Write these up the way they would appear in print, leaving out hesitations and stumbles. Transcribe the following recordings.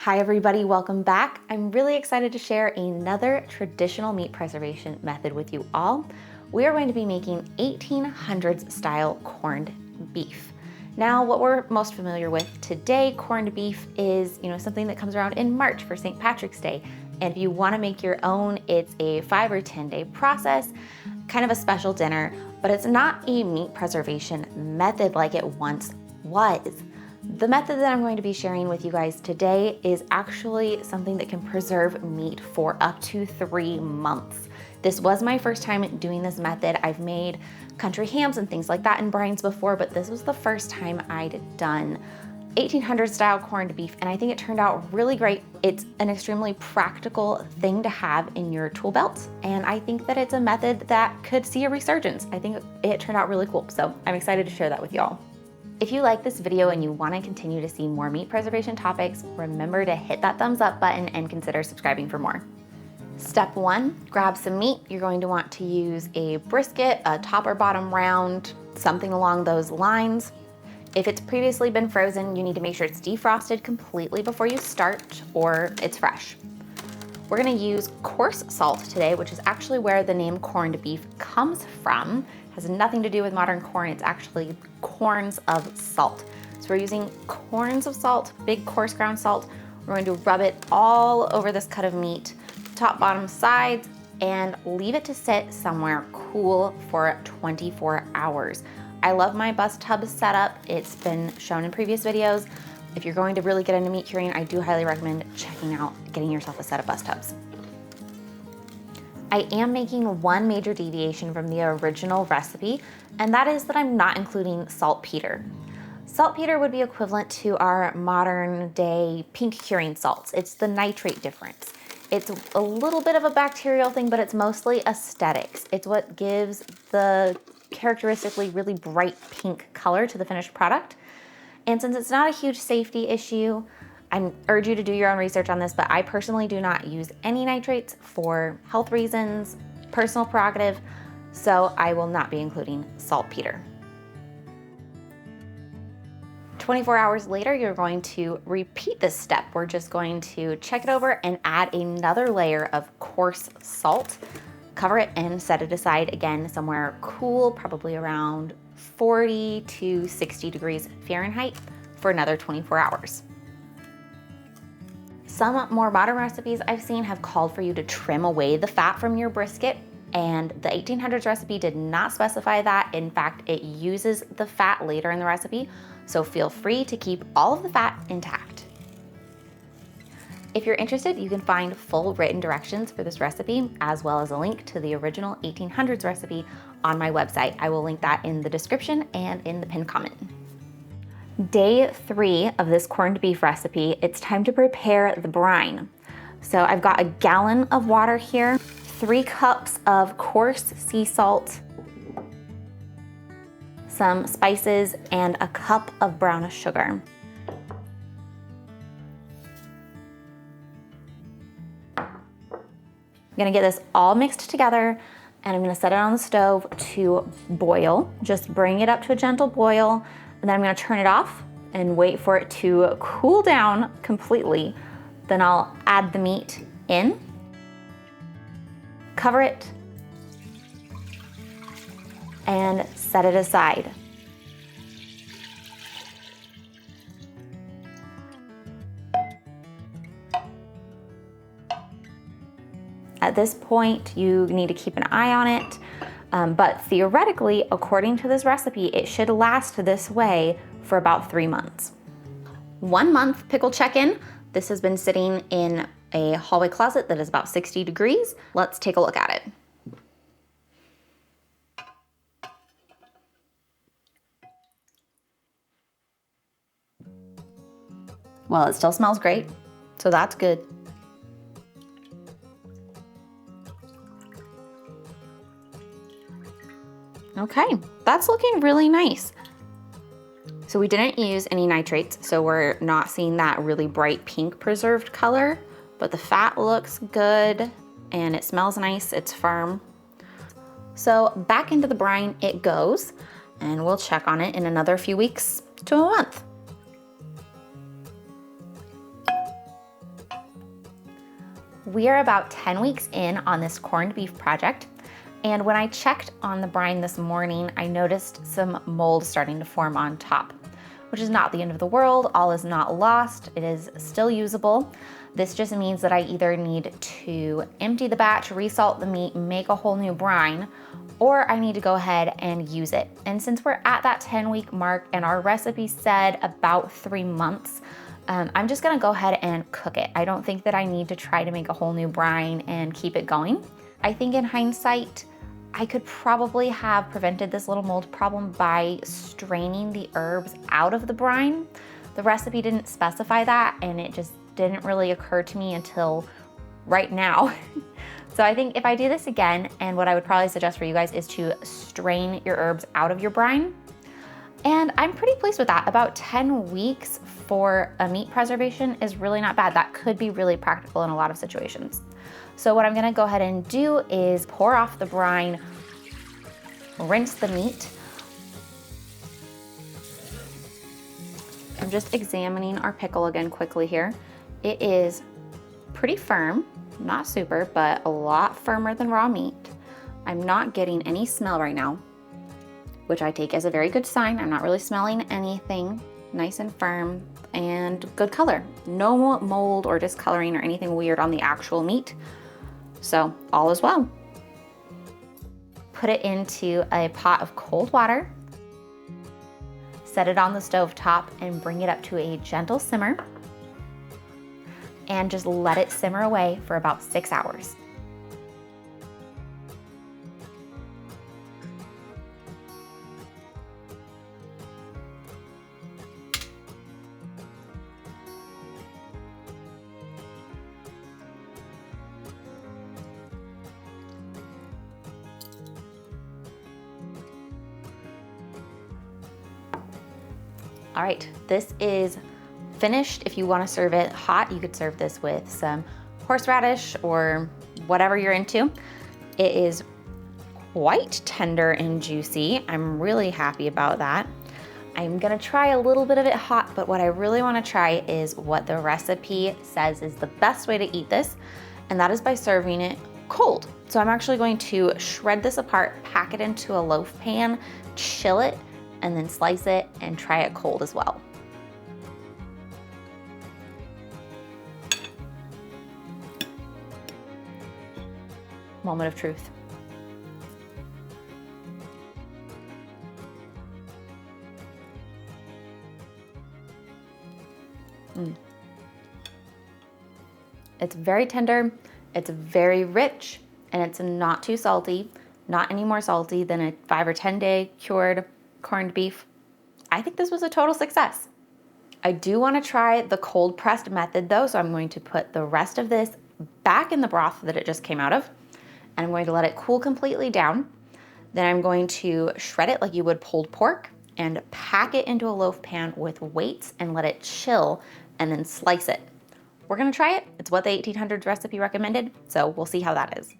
Hi everybody, welcome back. I'm really excited to share another traditional meat preservation method with you all. We are going to be making 1800s style corned beef. Now, what we're most familiar with today, corned beef, is something that comes around in March for St. Patrick's Day. And if you want to make your own, it's a 5 or 10 day process, kind of a special dinner, but it's not a meat preservation method like it once was. The method that I'm going to be sharing with you guys today is actually something that can preserve meat for up to 3 months. This was my first time doing this method. I've made country hams and things like that in brines before, but this was the first time I'd done 1800 style corned beef, and I think it turned out really great. It's an extremely practical thing to have in your tool belt, and I think that it's a method that could see a resurgence. I think it turned out really cool, so I'm excited to share that with y'all. If you like this video and you want to continue to see more meat preservation topics, remember to hit that thumbs up button and consider subscribing for more. Step 1, grab some meat. You're going to want to use a brisket, a top or bottom round, something along those lines. If it's previously been frozen, you need to make sure it's defrosted completely before you start, or it's fresh. We're gonna use coarse salt today, which is actually where the name corned beef comes from. It has nothing to do with modern corn, it's actually corns of salt. So we're using corns of salt, big coarse ground salt. We're going to rub it all over this cut of meat, top, bottom, sides, and leave it to sit somewhere cool for 24 hours. I love my bus tub setup. It's been shown in previous videos. If you're going to really get into meat curing, I do highly recommend checking out getting yourself a set of bus tubs. I am making one major deviation from the original recipe, and that is that I'm not including saltpeter. Saltpeter would be equivalent to our modern day pink curing salts. It's the nitrate difference. It's a little bit of a bacterial thing, but it's mostly aesthetics. It's what gives the characteristically really bright pink color to the finished product. And since it's not a huge safety issue, I urge you to do your own research on this, but I personally do not use any nitrates for health reasons, personal prerogative, so I will not be including saltpeter. 24 hours later, you're going to repeat this step. We're just going to check it over and add another layer of coarse salt, cover it and set it aside again somewhere cool, probably around 40 to 60 degrees Fahrenheit for another 24 hours. Some more modern recipes I've seen have called for you to trim away the fat from your brisket, and the 1800s recipe did not specify that. In fact, it uses the fat later in the recipe, so feel free to keep all of the fat intact. If you're interested, you can find full written directions for this recipe, as well as a link to the original 1800s recipe on my website. I will link that in the description and in the pinned comment. Day 3 of this corned beef recipe, it's time to prepare the brine. So I've got a gallon of water here, 3 cups of coarse sea salt, some spices, and a cup of brown sugar. I'm gonna get this all mixed together, and I'm gonna set it on the stove to boil. Just bring it up to a gentle boil, and then I'm gonna turn it off and wait for it to cool down completely. Then I'll add the meat in, cover it, and set it aside. At this point, you need to keep an eye on it, but theoretically, according to this recipe, it should last this way for about 3 months. 1 month pickle check-in. This has been sitting in a hallway closet that is about 60 degrees. Let's take a look at it. Well, it still smells great, so that's good. Okay, that's looking really nice. So we didn't use any nitrates, so we're not seeing that really bright pink preserved color, but the fat looks good and it smells nice, it's firm. So back into the brine it goes, and we'll check on it in another few weeks to a month. We are about 10 weeks in on this corned beef project. And when I checked on the brine this morning, I noticed some mold starting to form on top, which is not the end of the world. All is not lost. It is still usable. This just means that I either need to empty the batch, resalt the meat, make a whole new brine, or I need to go ahead and use it. And since we're at that 10-week mark and our recipe said about 3 months, I'm just gonna go ahead and cook it. I don't think that I need to try to make a whole new brine and keep it going. I think in hindsight, I could probably have prevented this little mold problem by straining the herbs out of the brine. The recipe didn't specify that, and it just didn't really occur to me until right now. So I think if I do this again, and what I would probably suggest for you guys is to strain your herbs out of your brine. And I'm pretty pleased with that. About 10 weeks for a meat preservation is really not bad. That could be really practical in a lot of situations. So what I'm gonna go ahead and do is pour off the brine, rinse the meat. I'm just examining our pickle again quickly here. It is pretty firm, not super, but a lot firmer than raw meat. I'm not getting any smell right now, which I take as a very good sign. I'm not really smelling anything. Nice and firm and good color. No mold or discoloring or anything weird on the actual meat. So all is well. Put it into a pot of cold water, set it on the stove top and bring it up to a gentle simmer and just let it simmer away for about 6 hours. All right, this is finished. If you want to serve it hot, you could serve this with some horseradish or whatever you're into. It is quite tender and juicy. I'm really happy about that. I'm gonna try a little bit of it hot, but what I really want to try is what the recipe says is the best way to eat this, and that is by serving it cold. So I'm actually going to shred this apart, pack it into a loaf pan, chill it, and then slice it and try it cold as well. Moment of truth. It's very tender, it's very rich, and it's not too salty, not any more salty than a 5 or 10 day cured corned beef. I think this was a total success. I do want to try the cold pressed method though, so I'm going to put the rest of this back in the broth that it just came out of, and I'm going to let it cool completely down. Then I'm going to shred it like you would pulled pork and pack it into a loaf pan with weights and let it chill and then slice it. We're gonna try it. It's what the 1800s recipe recommended, so we'll see how that is.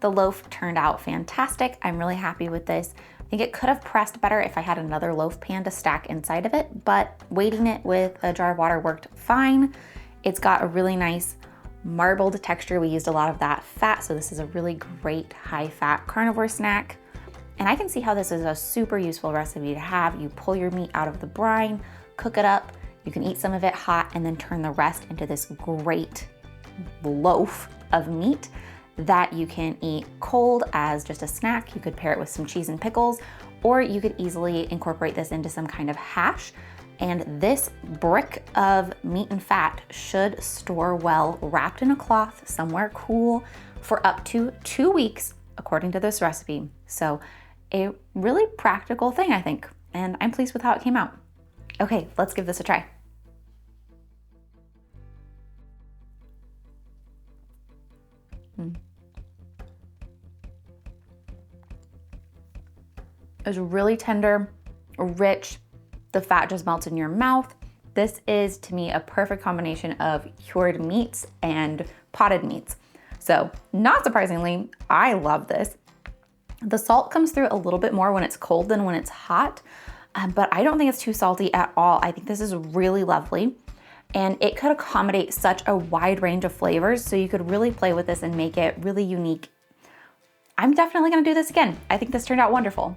The loaf turned out fantastic. I'm really happy with this. I think it could have pressed better if I had another loaf pan to stack inside of it, but weighting it with a jar of water worked fine. It's got a really nice marbled texture. We used a lot of that fat, so this is a really great high fat carnivore snack. And I can see how this is a super useful recipe to have. You pull your meat out of the brine, cook it up, you can eat some of it hot and then turn the rest into this great loaf of meat. that you can eat cold as just a snack. You could pair it with some cheese and pickles, or you could easily incorporate this into some kind of hash. And this brick of meat and fat should store well, wrapped in a cloth somewhere cool for up to 2 weeks, according to this recipe. So a really practical thing, I think, and I'm pleased with how it came out. Okay, let's give this a try. It's really tender, rich. The fat just melts in your mouth. This is, to me, a perfect combination of cured meats and potted meats. So, not surprisingly, I love this. The salt comes through a little bit more when it's cold than when it's hot, but I don't think it's too salty at all. I think this is really lovely, and it could accommodate such a wide range of flavors, so you could really play with this and make it really unique. I'm definitely gonna do this again. I think this turned out wonderful.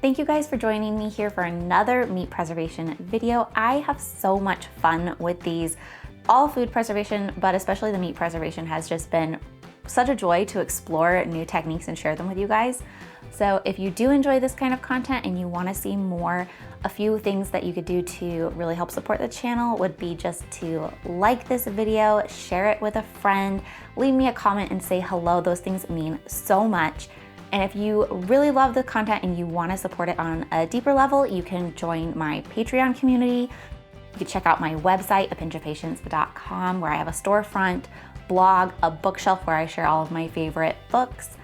Thank you guys for joining me here for another meat preservation video. I have so much fun with these. All food preservation, but especially the meat preservation, has just been such a joy to explore new techniques and share them with you guys. So if you do enjoy this kind of content and you want to see more, a few things that you could do to really help support the channel would be just to like this video, share it with a friend, leave me a comment and say hello. Those things mean so much. And if you really love the content and you want to support it on a deeper level, you can join my Patreon community. You can check out my website, apinchofpatience.com, where I have a storefront, blog, a bookshelf where I share all of my favorite books,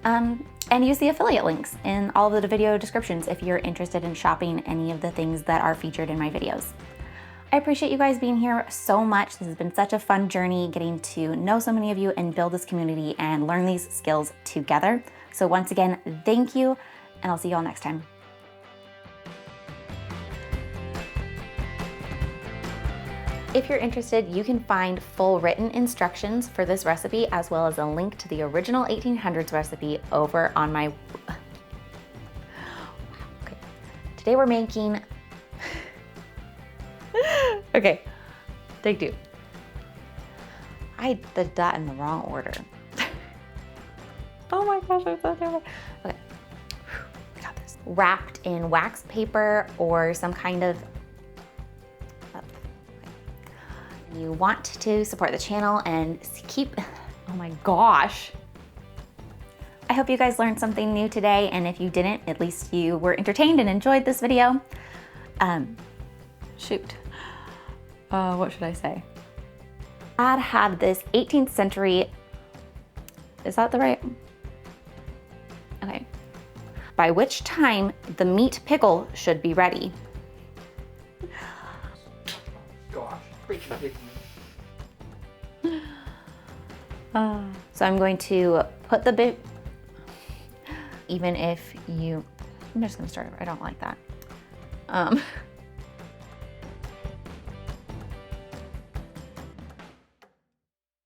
and use the affiliate links in all of the video descriptions if you're interested in shopping any of the things that are featured in my videos. I appreciate you guys being here so much. This has been such a fun journey getting to know so many of you and build this community and learn these skills together. So once again, thank you, and I'll see you all next time. If you're interested, you can find full written instructions for this recipe as well as a link to the original 1800s recipe over on my... Okay. Today we're making... Okay, take two. I did that in the wrong order. Oh my gosh, I'm so terrible. Okay, I got this. Wrapped in wax paper or some kind of... You want to support the channel and keep... Oh my gosh. I hope you guys learned something new today, and if you didn't, at least you were entertained and enjoyed this video. Shoot. What should I say? Dad had this 18th century... Is that the right... Okay. By which time the meat pickle should be ready. Gosh, freaking So I'm going to put the bit, even if you, I'm just gonna start over. I don't like that.